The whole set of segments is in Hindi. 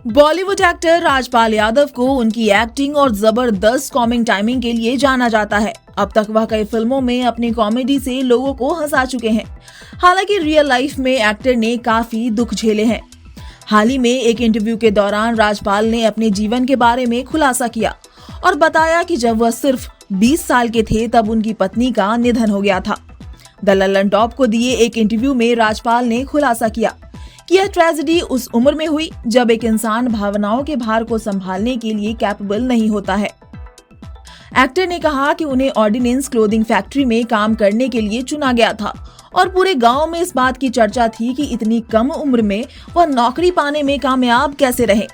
बॉलीवुड एक्टर राजपाल यादव को उनकी एक्टिंग और जबरदस्त कॉमिक टाइमिंग के लिए जाना जाता है। अब तक वह कई फिल्मों में अपनी कॉमेडी से लोगों को हंसा चुके हैं। हालांकि रियल लाइफ में एक्टर ने काफी दुख झेले हैं। हाल ही में एक इंटरव्यू के दौरान राजपाल ने अपने जीवन के बारे में खुलासा किया और बताया कि जब वह सिर्फ 20 साल के थे तब उनकी पत्नी का निधन हो गया था। द लल्लन टॉप को दिए एक इंटरव्यू में राजपाल ने खुलासा किया कि यह ट्रेजेडी उस उम्र में हुई जब एक इंसान भावनाओं के भार को संभालने के लिए कैपेबल नहीं होता है। एक्टर ने कहा कि उन्हें ऑर्डिनेंस क्लोथिंग फैक्ट्री में काम करने के लिए चुना गया था और पूरे गांव में इस बात की चर्चा थी कि इतनी कम उम्र में वह नौकरी पाने में कामयाब कैसे रहे।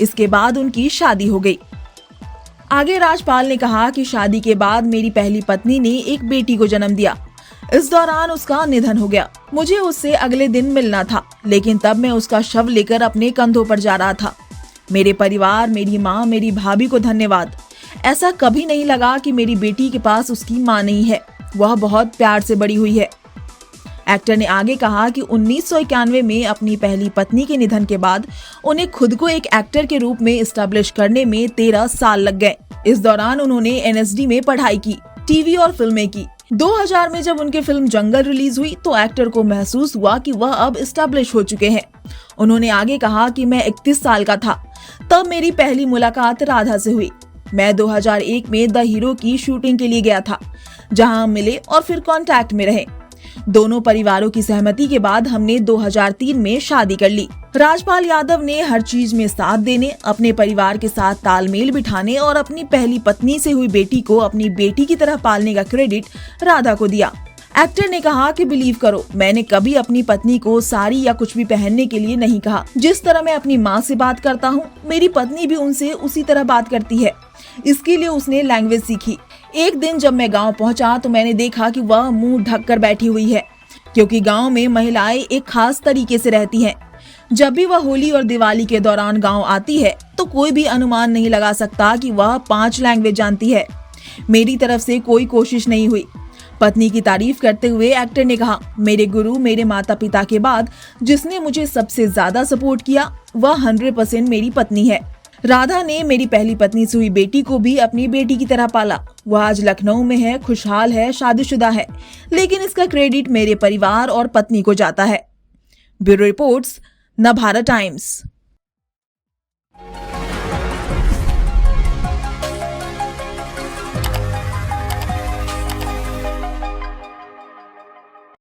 इसके बाद उनकी शादी हो गई। आगे राजपाल ने कहा कि शादी के बाद मेरी पहली पत्नी ने एक बेटी को जन्म दिया। इस दौरान उसका निधन हो गया। मुझे उससे अगले दिन मिलना था, लेकिन तब मैं उसका शव लेकर अपने कंधों पर जा रहा था। मेरे परिवार, मेरी माँ, मेरी भाभी को धन्यवाद। ऐसा कभी नहीं लगा कि मेरी बेटी के पास उसकी माँ नहीं है। वह बहुत प्यार से बड़ी हुई है। एक्टर ने आगे कहा कि 1991 में अपनी पहली पत्नी के निधन के बाद उन्हें खुद को एक एक्टर के रूप में एस्टैब्लिश करने में 13 साल लग गए। इस दौरान उन्होंने NSD में पढ़ाई की, टीवी और फिल्में की। 2000 में जब उनकी फिल्म जंगल रिलीज हुई तो एक्टर को महसूस हुआ कि वह अब एस्टैब्लिश हो चुके हैं। उन्होंने आगे कहा कि मैं 31 साल का था तब मेरी पहली मुलाकात राधा से हुई। मैं 2001 में द हीरो की शूटिंग के लिए गया था, जहां हम मिले और फिर कांटेक्ट में रहे। दोनों परिवारों की सहमति के बाद हमने 2003 में शादी कर ली। राजपाल यादव ने हर चीज में साथ देने, अपने परिवार के साथ तालमेल बिठाने और अपनी पहली पत्नी से हुई बेटी को अपनी बेटी की तरह पालने का क्रेडिट राधा को दिया। एक्टर ने कहा कि बिलीव करो, मैंने कभी अपनी पत्नी को साड़ी या कुछ भी पहनने के लिए नहीं कहा। जिस तरह मैं अपनी माँ से बात करता हूँ, मेरी पत्नी भी उनसे उसी तरह बात करती है। इसके लिए उसने लैंग्वेज सीखी। एक दिन जब मैं गांव पहुंचा तो मैंने देखा कि वह मुंह ढककर बैठी हुई है, क्योंकि गांव में महिलाएं एक खास तरीके से रहती हैं। जब भी वह होली और दिवाली के दौरान गांव आती है तो कोई भी अनुमान नहीं लगा सकता कि वह 5 लैंग्वेज जानती है। मेरी तरफ से कोई कोशिश नहीं हुई। पत्नी की तारीफ करते हुए एक्टर ने कहा, मेरे गुरु, मेरे माता पिता के बाद जिसने मुझे सबसे ज्यादा सपोर्ट किया वह 100% मेरी पत्नी है। राधा ने मेरी पहली पत्नी से हुई बेटी को भी अपनी बेटी की तरह पाला। वह आज लखनऊ में है, खुशहाल है, शादीशुदा है, लेकिन इसका क्रेडिट मेरे परिवार और पत्नी को जाता है। Bureau reports, Navbharat times.